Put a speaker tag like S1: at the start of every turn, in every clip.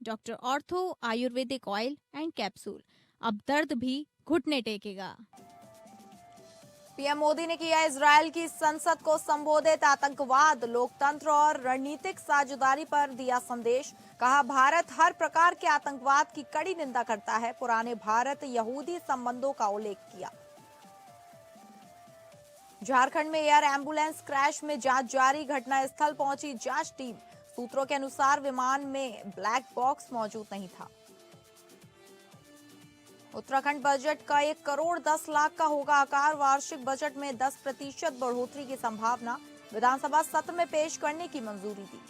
S1: Doctor ortho Ayurvedic oil and capsule. अब दर्द भी घुटने टेकेगा।
S2: पीएम मोदी ने किया इजरायल की संसद को संबोधित। आतंकवाद, लोकतंत्र और रणनीतिक साझेदारी पर दिया संदेश। कहा, भारत हर प्रकार के आतंकवाद की कड़ी निंदा करता है। पुराने भारत यहूदी संबंधों का उल्लेख किया। झारखंड में एयर एम्बुलेंस क्रैश में जांच जारी। घटनास्थल पहुंची जांच टीम। सूत्रों के अनुसार विमान में ब्लैक बॉक्स मौजूद नहीं था। उत्तराखंड बजट का 1 करोड़ 10 लाख का होगा आकार। वार्षिक बजट में 10% बढ़ोतरी की संभावना। विधानसभा सत्र में पेश करने की मंजूरी दी।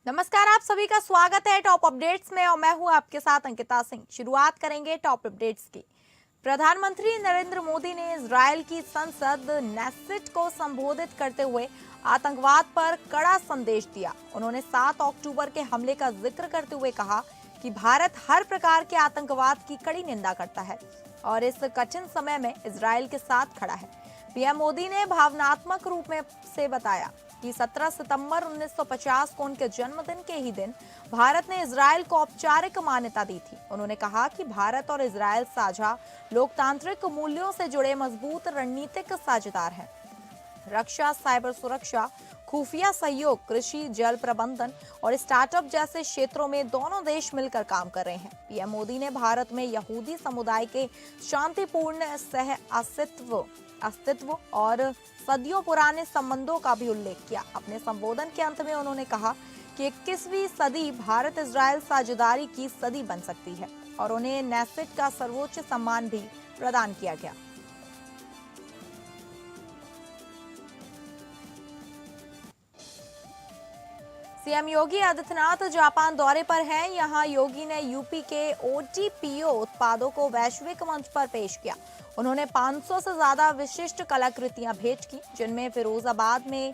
S2: नमस्कार, आप सभी का स्वागत है टॉप अपडेट्स में और मैं हूं आपके साथ अंकिता सिंह। शुरुआत करेंगे टॉप अपडेट्स की। प्रधानमंत्री नरेंद्र मोदी ने इजरायल की संसद नेसेट को संबोधित करते हुए आतंकवाद पर कड़ा संदेश दिया। उन्होंने 7 अक्टूबर के हमले का जिक्र करते हुए कहा कि भारत हर प्रकार के आतंकवाद की कड़ी निंदा करता है और इस कठिन समय में इजरायल के साथ खड़ा है। पीएम मोदी ने भावनात्मक रूप में से बताया कि 17 सितंबर 1950 को उनके जन्मदिन के ही दिन भारत ने इजरायल को औपचारिक मान्यता दी थी। उन्होंने कहा कि भारत और इजरायल साझा लोकतांत्रिक मूल्यों से जुड़े मजबूत रणनीतिक साझेदार हैं। रक्षा, साइबर सुरक्षा, खुफिया सहयोग, कृषि, जल प्रबंधन और स्टार्टअप जैसे क्षेत्रों में दोनों देश मिलकर काम कर रहे हैं। पीएम मोदी ने भारत में यहूदी समुदाय के शांतिपूर्ण सह अस्तित्व और सदियों पुराने संबंधों का भी उल्लेख किया। अपने संबोधन के अंत में उन्होंने कहा कि 21वीं सदी भारत इजरायल साझेदारी की सदी बन सकती है और उन्हें नेसेट का सर्वोच्च सम्मान भी प्रदान किया गया। सीएम योगी आदित्यनाथ जापान दौरे पर हैं। यहां योगी ने यूपी के ओटीपीओ उत्पादों को वैश्विक मंच पर पेश किया। उन्होंने 500 से ज्यादा विशिष्ट कलाकृतियां भेंट की, जिनमें फिरोजाबाद में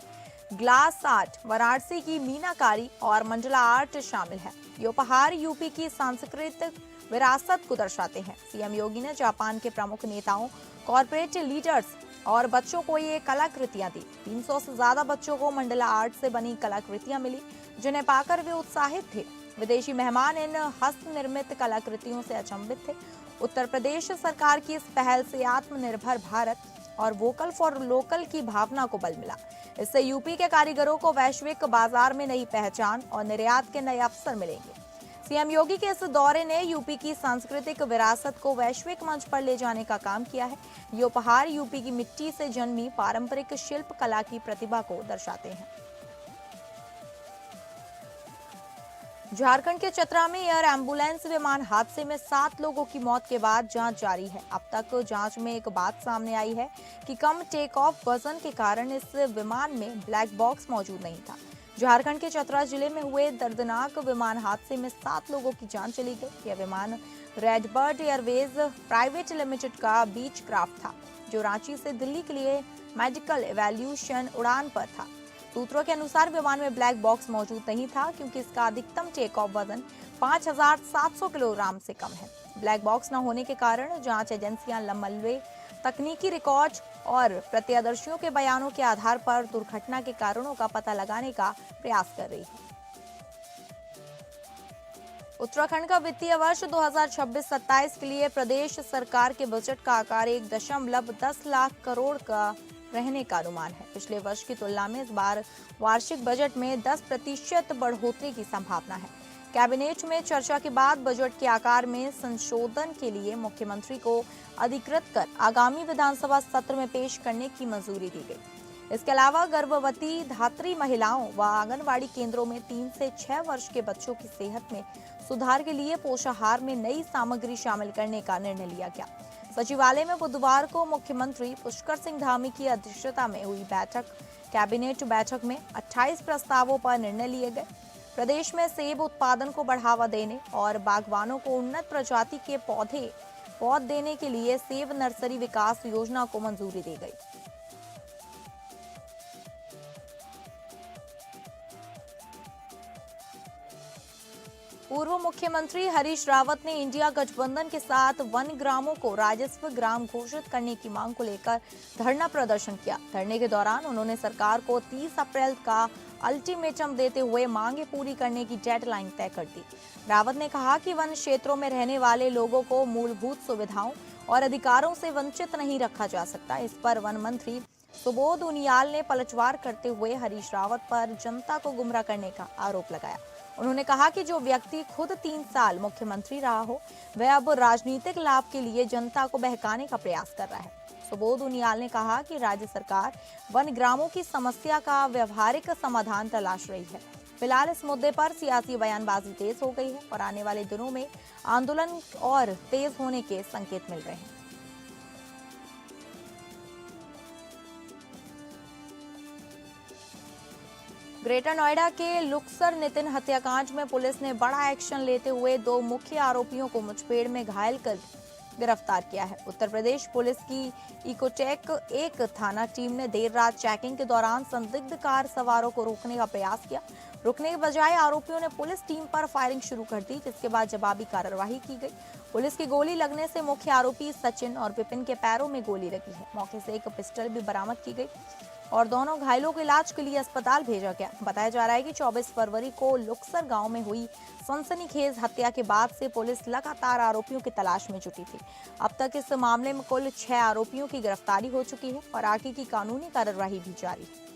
S2: ग्लास आर्ट, वाराणसी की मीनाकारी और मंडला आर्ट शामिल है। ये उपहार यूपी की सांस्कृतिक विरासत को दर्शाते हैं। सीएम योगी ने जापान के प्रमुख नेताओं, कॉर्पोरेट लीडर्स और बच्चों को ये कलाकृतियां दी। 300 से ज्यादा बच्चों को मंडला आर्ट से बनी कलाकृतियां मिली, जिन्हें पाकर वे उत्साहित थे। विदेशी मेहमान इन हस्त निर्मित कलाकृतियों से अचंभित थे। उत्तर प्रदेश सरकार की इस पहल से आत्मनिर्भर भारत और वोकल फॉर लोकल की भावना को बल मिला। इससे यूपी के कारीगरों को वैश्विक बाजार में नई पहचान और निर्यात के नए अवसर मिलेंगे। सीएम योगी के इस दौरे ने यूपी की सांस्कृतिक विरासत को वैश्विक मंच पर ले जाने का काम किया है। ये उपहार यूपी की मिट्टी से जन्मी पारंपरिक शिल्प कला की प्रतिभा को दर्शाते हैं। झारखंड के चतरा में एयर एम्बुलेंस विमान हादसे में 7 लोगों की मौत के बाद जांच जारी है। अब तक जांच में एक बात सामने आई है कि कम टेक ऑफ वजन के कारण इस विमान में ब्लैक बॉक्स मौजूद नहीं था। झारखंड के चतरा जिले में हुए दर्दनाक विमान हादसे में 7 लोगों की जान चली गई। यह विमान रेडबर्ड एयरवेज प्राइवेट लिमिटेड का बीच क्राफ्ट था, जो रांची से दिल्ली के लिए मेडिकल इवैल्यूएशन उड़ान पर था। सूत्रों के अनुसार विमान में ब्लैक बॉक्स मौजूद नहीं था, क्योंकि इसका अधिकतम टेक ऑफ वजन 5,700 किलोग्राम से कम है। ब्लैक बॉक्स न होने के कारण जांच एजेंसियां लंबे तकनीकी रिकॉर्ड और प्रत्यक्षदर्शियों के बयानों के आधार पर दुर्घटना के कारणों का पता लगाने का प्रयास कर रही है। उत्तराखंड का वित्तीय वर्ष 2026-27 के लिए प्रदेश सरकार के बजट का आकार 1.10 लाख करोड़ का रहने का अनुमान है। पिछले वर्ष की तुलना में इस बार वार्षिक बजट में 10% बढ़ोतरी की संभावना है। कैबिनेट में चर्चा के बाद बजट के आकार में संशोधन के लिए मुख्यमंत्री को अधिकृत कर आगामी विधानसभा सत्र में पेश करने की मंजूरी दी गई। इसके अलावा गर्भवती धात्री महिलाओं व आंगनबाड़ी केंद्रों में 3 से 6 वर्ष के बच्चों की सेहत में सुधार के लिए पोषाहार में नई सामग्री शामिल करने का निर्णय लिया गया। सचिवालय में बुधवार को मुख्यमंत्री पुष्कर सिंह धामी की अध्यक्षता में हुई कैबिनेट बैठक में 28 प्रस्तावों पर निर्णय लिए गए। प्रदेश में सेब उत्पादन को बढ़ावा देने और बागवानों को उन्नत प्रजाति के पौध देने के लिए सेब नर्सरी विकास योजना को मंजूरी दी गई। पूर्व मुख्यमंत्री हरीश रावत ने इंडिया गठबंधन के साथ वन ग्रामों को राजस्व ग्राम घोषित करने की मांग को लेकर धरना प्रदर्शन किया। धरने के दौरान उन्होंने सरकार को 30 अप्रैल का अल्टीमेटम देते हुए मांगे पूरी करने की डेडलाइन तय कर दी। रावत ने कहा कि वन क्षेत्रों में रहने वाले लोगों को मूलभूत सुविधाओं और अधिकारों से वंचित नहीं रखा जा सकता। इस पर वन मंत्री सुबोध उनियाल ने पलटवार करते हुए हरीश रावत पर जनता को गुमराह करने का आरोप लगाया। उन्होंने कहा कि जो व्यक्ति खुद 3 साल मुख्यमंत्री रहा हो, वह अब राजनीतिक लाभ के लिए जनता को बहकाने का प्रयास कर रहा है। सुबोध उनियाल ने कहा कि राज्य सरकार वन ग्रामों की समस्या का व्यवहारिक समाधान तलाश रही है। फिलहाल इस मुद्दे पर सियासी बयानबाजी तेज हो गई है और आने वाले दिनों में आंदोलन और तेज होने के संकेत मिल रहे हैं। ग्रेटर नोएडा के लुक्सर नितिन हत्याकांड में पुलिस ने बड़ा एक्शन लेते हुए 2 मुख्य आरोपियों को मुठभेड़ में घायल कर गिरफ्तार किया है। उत्तर प्रदेश पुलिस की इकोटेक 1 थाना टीम ने देर रात चेकिंग के दौरान संदिग्ध कार सवारों को रोकने का प्रयास किया। रुकने के बजाय आरोपियों ने पुलिस टीम पर फायरिंग शुरू कर दी, जिसके बाद जवाबी कार्रवाई की गई। पुलिस की गोली लगने से मुख्य आरोपी सचिन और विपिन के पैरों में गोली लगी है। मौके से एक पिस्टल भी बरामद की गई और दोनों घायलों को इलाज के लिए अस्पताल भेजा गया। बताया जा रहा है कि 24 फरवरी को लुक्सर गांव में हुई सनसनीखेज हत्या के बाद से पुलिस लगातार आरोपियों की तलाश में जुटी थी। अब तक इस मामले में कुल 6 आरोपियों की गिरफ्तारी हो चुकी है और आगे की कानूनी कार्रवाई भी जारी है।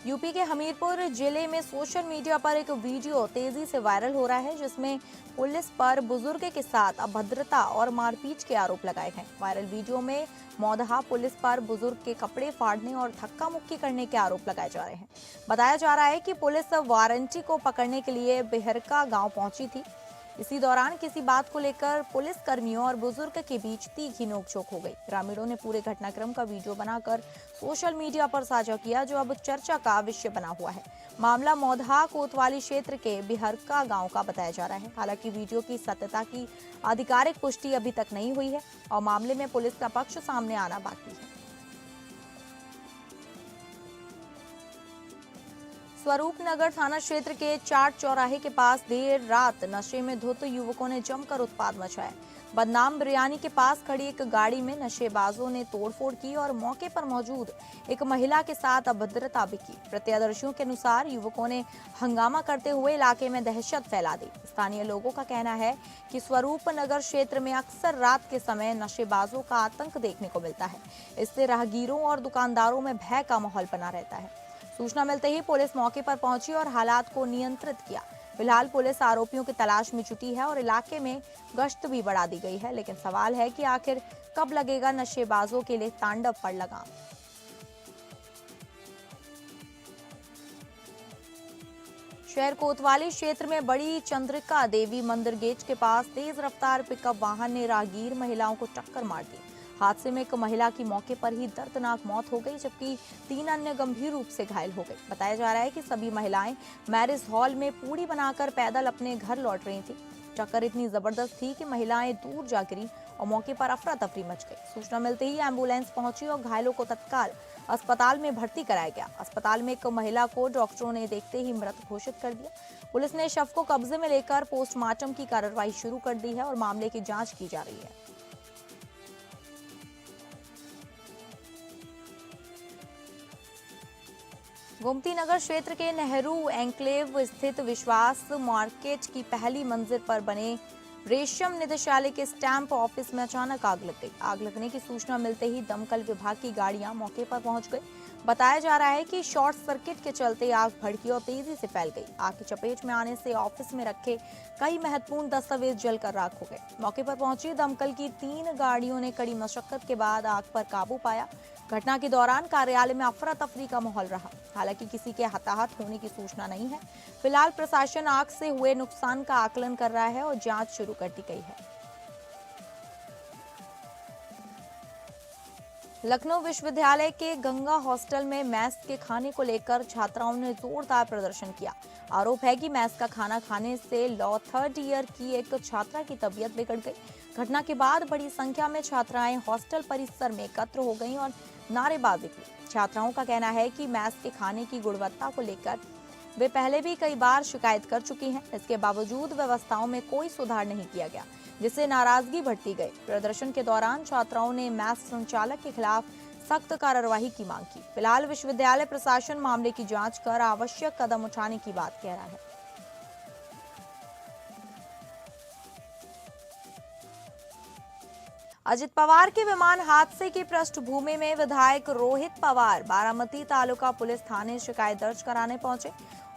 S2: यूपी के हमीरपुर जिले में सोशल मीडिया पर एक वीडियो तेजी से वायरल हो रहा है, जिसमें पुलिस पर बुजुर्ग के साथ अभद्रता और मारपीट के आरोप लगाए गए। वायरल वीडियो में मौदहा पुलिस पर बुजुर्ग के कपड़े फाड़ने और धक्का मुक्की करने के आरोप लगाए जा रहे हैं। बताया जा रहा है कि पुलिस वारंटी को पकड़ने के लिए बिहरका गांव पहुंची थी। इसी दौरान किसी बात को लेकर पुलिस कर्मियों और बुजुर्ग के बीच तीखी नोकझोंक हो गई। ग्रामीणों ने पूरे घटनाक्रम का वीडियो बनाकर सोशल मीडिया पर साझा किया, जो अब चर्चा का विषय बना हुआ है। मामला मौदहा कोतवाली क्षेत्र के बिहरका गांव का बताया जा रहा है। हालांकि वीडियो की सत्यता की आधिकारिक पुष्टि अभी तक नहीं हुई है और मामले में पुलिस का पक्ष सामने आना बाकी है। स्वरूप नगर थाना क्षेत्र के चाट चौराहे के पास देर रात नशे में धुत युवकों ने जमकर उत्पात मचाया। बदनाम बिरयानी के पास खड़ी एक गाड़ी में नशेबाजों ने तोड़फोड़ की और मौके पर मौजूद एक महिला के साथ अभद्रता भी की। प्रत्यक्षदर्शियों के अनुसार युवकों ने हंगामा करते हुए इलाके में दहशत फैला दी। स्थानीय लोगों का कहना है कि स्वरूप नगर क्षेत्र में अक्सर रात के समय नशेबाजों का आतंक देखने को मिलता है। इससे राहगीरों और दुकानदारों में भय का माहौल बना रहता है। सूचना मिलते ही पुलिस मौके पर पहुंची और हालात को नियंत्रित किया। फिलहाल पुलिस आरोपियों की तलाश में जुटी है और इलाके में गश्त भी बढ़ा दी गई है, लेकिन सवाल है कि आखिर कब लगेगा नशेबाजों के लिए तांडव पर लगाम। शहर कोतवाली क्षेत्र में बड़ी चंद्रिका देवी मंदिर गेट के पास तेज रफ्तार पिकअप वाहन ने राहगीर महिलाओं को टक्कर मार दी। हादसे में एक महिला की मौके पर ही दर्दनाक मौत हो गई, जबकि 3 अन्य गंभीर रूप से घायल हो गए। बताया जा रहा है कि सभी महिलाएं मैरिज हॉल में पूड़ी बनाकर पैदल अपने घर लौट रही थी। टक्कर इतनी जबरदस्त थी कि महिलाएं दूर जा गिरी और मौके पर अफरा तफरी मच गई। सूचना मिलते ही एम्बुलेंस पहुंची और घायलों को तत्काल अस्पताल में भर्ती कराया गया। अस्पताल में एक महिला को डॉक्टरों ने देखते ही मृत घोषित कर दिया। पुलिस ने शव को कब्जे में लेकर पोस्टमार्टम की कार्रवाई शुरू कर दी है और मामले की जाँच की जा रही है। गोमती नगर क्षेत्र के नेहरू एन्क्लेव स्थित विश्वास मार्केट की पहली मंजिल पर बने रेशम निदेशालय के स्टैंप ऑफिस में अचानक आग लग गई। आग लगने की सूचना मिलते ही दमकल विभाग की गाड़ियां मौके पर पहुंच गई। बताया जा रहा है कि शॉर्ट सर्किट के चलते आग भड़की और तेजी से फैल गई। आग की चपेट में आने से ऑफिस में रखे कई महत्वपूर्ण दस्तावेज जलकर राख हो गए। मौके पर पहुंची दमकल की 3 गाड़ियों ने कड़ी मशक्कत के बाद आग पर काबू पाया। घटना के दौरान कार्यालय में अफरा तफरी का माहौल रहा। हालांकि किसी के हताहत होने की सूचना नहीं है। फिलहाल प्रशासन आग से हुए नुकसान का आकलन कर रहा है और जांच शुरू कर दी गई है। लखनऊ विश्वविद्यालय के गंगा हॉस्टल में मेस के खाने को लेकर छात्राओं ने जोरदार प्रदर्शन किया। आरोप है कि मेस का खाना खाने से लॉ 3rd ईयर की एक छात्रा की तबीयत बिगड़ गई। घटना के बाद बड़ी संख्या में छात्राएं हॉस्टल परिसर में एकत्र हो गईं और नारेबाजी की। छात्राओं का कहना है कि मेस के खाने की गुणवत्ता को लेकर वे पहले भी कई बार शिकायत कर चुकी हैं। इसके बावजूद व्यवस्थाओं में कोई सुधार नहीं किया गया, जिससे नाराजगी बढ़ती गई। प्रदर्शन के दौरान छात्राओं ने मैस संचालक के खिलाफ सख्त कार्रवाई की मांग की। फिलहाल विश्वविद्यालय प्रशासन मामले की जांच कर आवश्यक कदम उठाने की बात कह रहा है। अजित पवार के विमान हादसे की पृष्ठभूमि में विधायक रोहित पवार बारामती तालुका पुलिस थाने शिकायत दर्ज कराने पहुंचे।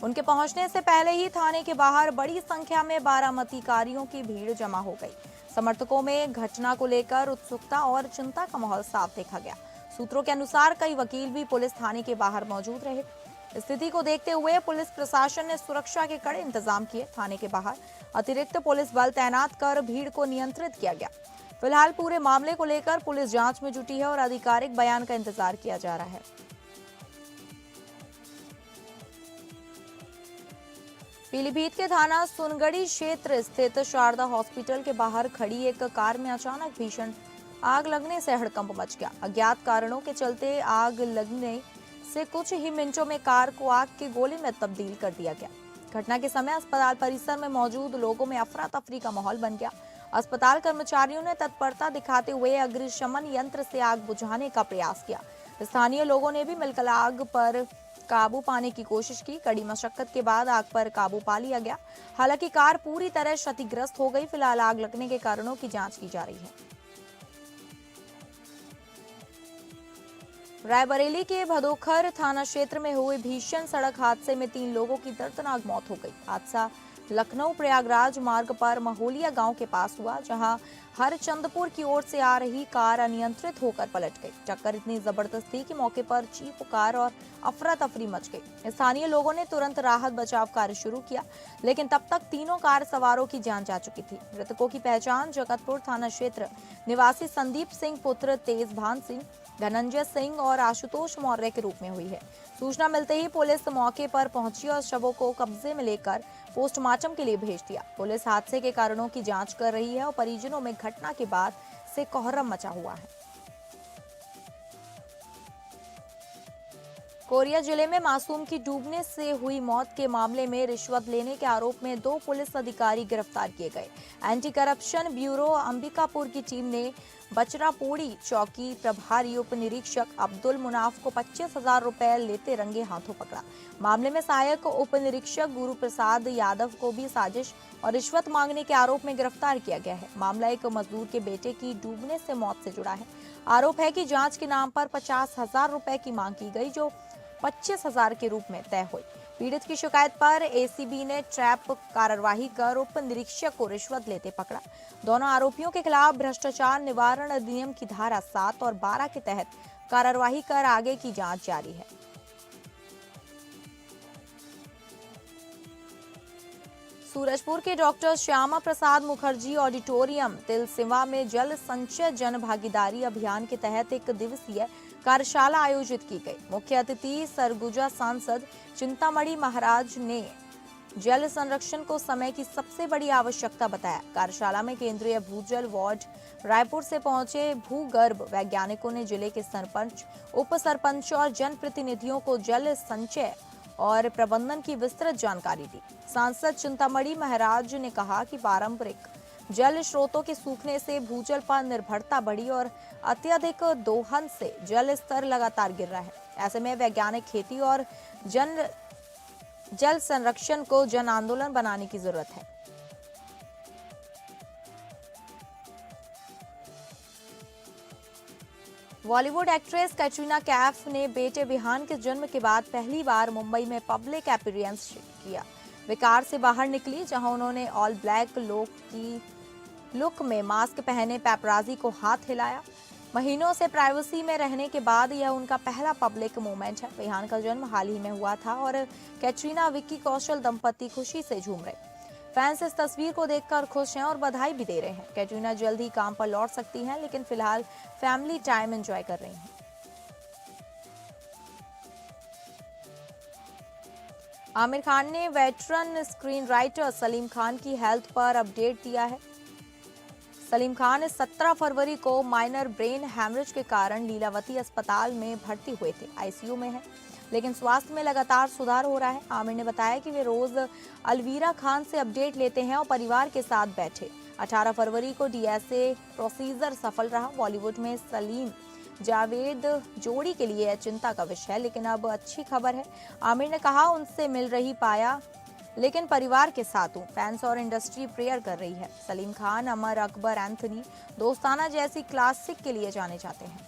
S2: उनके पहुंचने से पहले ही थाने के बाहर बड़ी संख्या में बारामतीकारियों की भीड़ जमा हो गई। समर्थकों में घटना को लेकर उत्सुकता और चिंता का माहौल साफ देखा गया। सूत्रों के अनुसार कई वकील भी पुलिस थाने के बाहर मौजूद रहे। स्थिति को देखते हुए पुलिस प्रशासन ने सुरक्षा के कड़े इंतजाम किए। थाने के बाहर अतिरिक्त पुलिस बल तैनात कर भीड़ को नियंत्रित किया गया। फिलहाल पूरे मामले को लेकर पुलिस जांच में जुटी है और आधिकारिक बयान का इंतजार किया जा रहा है। पीलीभीत के थाना सुनगढ़ी क्षेत्र स्थित शारदा हॉस्पिटल के बाहर खड़ी एक कार में अचानक भीषण आग लगने से हड़कंप मच गया। अज्ञात कारणों के चलते आग लगने से कुछ ही मिनटों में कार को आग के गोले में तब्दील कर दिया गया। घटना के समय अस्पताल परिसर में मौजूद लोगों में अफरा तफरी का माहौल बन गया। अस्पताल कर्मचारियों ने तत्परता दिखाते हुए अग्निशमन यंत्र से आग बुझाने का प्रयास किया। स्थानीय लोगों ने भी मिलकर आग पर काबू पाने की कोशिश की। कड़ी मशक्कत के बाद आग पर काबू पा लिया गया। हालांकि कार पूरी तरह क्षतिग्रस्त हो गई। फिलहाल आग लगने के कारणों की जांच की जा रही है। रायबरेली के भदोखर थाना क्षेत्र में हुए भीषण सड़क हादसे में 3 लोगों की दर्दनाक मौत हो गई। हादसा लखनऊ प्रयागराज मार्ग पर महोलिया गांव के पास हुआ, जहां हरचंदपुर की ओर से आ रही कार अनियंत्रित होकर पलट गई। टक्कर इतनी जबरदस्त थी कि मौके पर चीख पुकार और अफरा तफरी मच गई। स्थानीय लोगों ने तुरंत राहत बचाव कार्य शुरू किया, लेकिन तब तक तीनों कार सवारों की जान जा चुकी थी। मृतकों की पहचान जगतपुर थाना क्षेत्र निवासी संदीप सिंह पुत्र तेजभान सिंह, धनंजय सिंह और आशुतोष मौर्य के रूप में हुई है। सूचना मिलते ही पुलिस मौके पर पहुंची और शवों को कब्जे में लेकर पोस्टमार्टम के लिए भेज दिया। पुलिस हादसे के कारणों की जांच कर रही है और परिजनों में घटना के बाद से कोहराम मचा हुआ है। कोरिया जिले में मासूम की डूबने से हुई मौत के मामले में रिश्वत लेने के आरोप में 2 पुलिस अधिकारी गिरफ्तार किए गए। एंटी करप्शन ब्यूरो अंबिकापुर की टीम ने बचरापोड़ी चौकी प्रभारी उप निरीक्षक अब्दुल मुनाफ को 25,000 रुपए लेते रंगे हाथों पकड़ा। मामले में सहायक उप निरीक्षक गुरु प्रसाद यादव को भी साजिश और रिश्वत मांगने के आरोप में गिरफ्तार किया गया है। मामला एक मजदूर के बेटे की डूबने से मौत से जुड़ा है। आरोप है कि जांच के नाम पर 50,000 रुपए की मांग की गई, जो 25,000 के रूप में तय हुई। पीड़ित की शिकायत पर एसीबी ने ट्रैप कार्यवाही कर उप निरीक्षक को रिश्वत लेते पकड़ा। दोनों आरोपियों के खिलाफ भ्रष्टाचार निवारण अधिनियम की धारा 7 और 12 के तहत कार्यवाही कर आगे की जांच जारी है। सूरजपुर के डॉक्टर श्यामा प्रसाद मुखर्जी ऑडिटोरियम तिलसिवा में जल संचय जन भागीदारी अभियान के तहत एक दिवसीय कार्यशाला आयोजित की गई। मुख्य अतिथि सरगुजा सांसद चिंतामणि महाराज ने जल संरक्षण को समय की सबसे बड़ी आवश्यकता बताया। कार्यशाला में केंद्रीय भूजल वार्ड रायपुर से पहुंचे भूगर्भ वैज्ञानिकों ने जिले के सरपंच, उप सरपंच और जनप्रतिनिधियों को जल संचय और प्रबंधन की विस्तृत जानकारी दी। सांसद चिंतामणि महाराज ने कहा कि पारंपरिक जल स्रोतों के सूखने से भूजल पर निर्भरता बढ़ी और अत्यधिक दोहन से जल स्तर लगातार गिर रहा है। ऐसे में वैज्ञानिक खेती और जल संरक्षण को जन आंदोलन बनाने की जरूरत है। बॉलीवुड एक्ट्रेस कैटरीना कैफ ने बेटे विहान के जन्म के बाद पहली बार मुंबई में पब्लिक अपीयरेंस किया। वे कार से बाहर निकली, जहां उन्होंने ऑल ब्लैक लुक में मास्क पहने पैपराजी को हाथ हिलाया। महीनों से प्राइवेसी में रहने के बाद यह उनका पहला पब्लिक मूवमेंट है। विहान का जन्म हाल ही में हुआ था और कैटरीना विक्की कौशल दंपति खुशी से झूम रहे। फैंस इस तस्वीर को देखकर खुश हैं और बधाई भी दे रहे हैं। कैटरीना जल्द ही काम पर लौट सकती हैं, लेकिन फिलहाल फैमिली टाइम एंजॉय कर रही हैं। आमिर खान ने veteran screen writer Salim Khan की हेल्थ पर अपडेट दिया है। सलीम खान 17 फरवरी को माइनर ब्रेन हैमरेज के कारण लीलावती अस्पताल में भर्ती हुए थे, आईसीयू में हैं। लेकिन स्वास्थ्य में लगातार सुधार हो रहा है। आमिर ने बताया कि वे रोज अलवीरा खान से अपडेट लेते हैं और परिवार के साथ बैठे। 18 फरवरी को डीएसए प्रोसीजर सफल रहा। बॉलीवुड में सलीम जावेद जोड़ी के लिए चिंता का विषय है, लेकिन अब अच्छी खबर है। आमिर ने कहा, उनसे मिल रही पाया लेकिन परिवार के साथ हूँ। फैंस और इंडस्ट्री प्रेयर कर रही है। सलीम खान, अमर अकबर एंथनी, दोस्ताना जैसी क्लासिक के लिए जाने जाते हैं।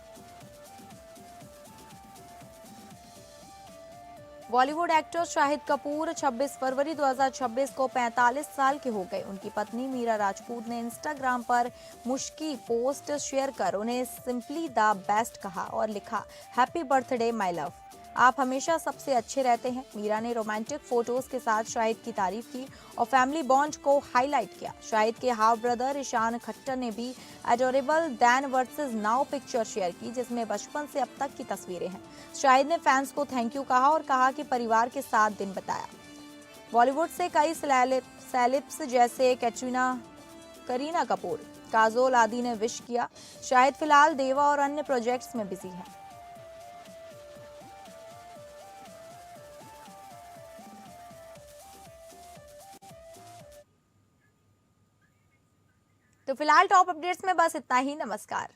S2: बॉलीवुड एक्टर शाहिद कपूर 26 फरवरी 2026 को 45 साल के हो गए। उनकी पत्नी मीरा राजपूत ने इंस्टाग्राम पर मुश्की पोस्ट शेयर कर उन्हें सिंपली द बेस्ट कहा और लिखा, हैप्पी बर्थडे माय लव, आप हमेशा सबसे अच्छे रहते हैं। मीरा ने रोमांटिक फोटोज के साथ शाहिद की तारीफ की और फैमिली बॉन्ड को हाईलाइट किया। शाहिद के हाफ ब्रदर ईशान खट्टर ने भी adorable then versus now picture share की, जिसमें बचपन से अब तक की तस्वीरें हैं। शाहिद ने फैंस को थैंक यू कहा और कहा कि परिवार के साथ दिन बिताया। बॉलीवुड से कई सेलेब्स जैसे करीना कपूर, काजोल आदि ने विश किया। शाहिद फिलहाल देवा और अन्य प्रोजेक्ट्स में बिजी हैं। तो फिलहाल टॉप अपडेट्स में बस इतना ही। नमस्कार।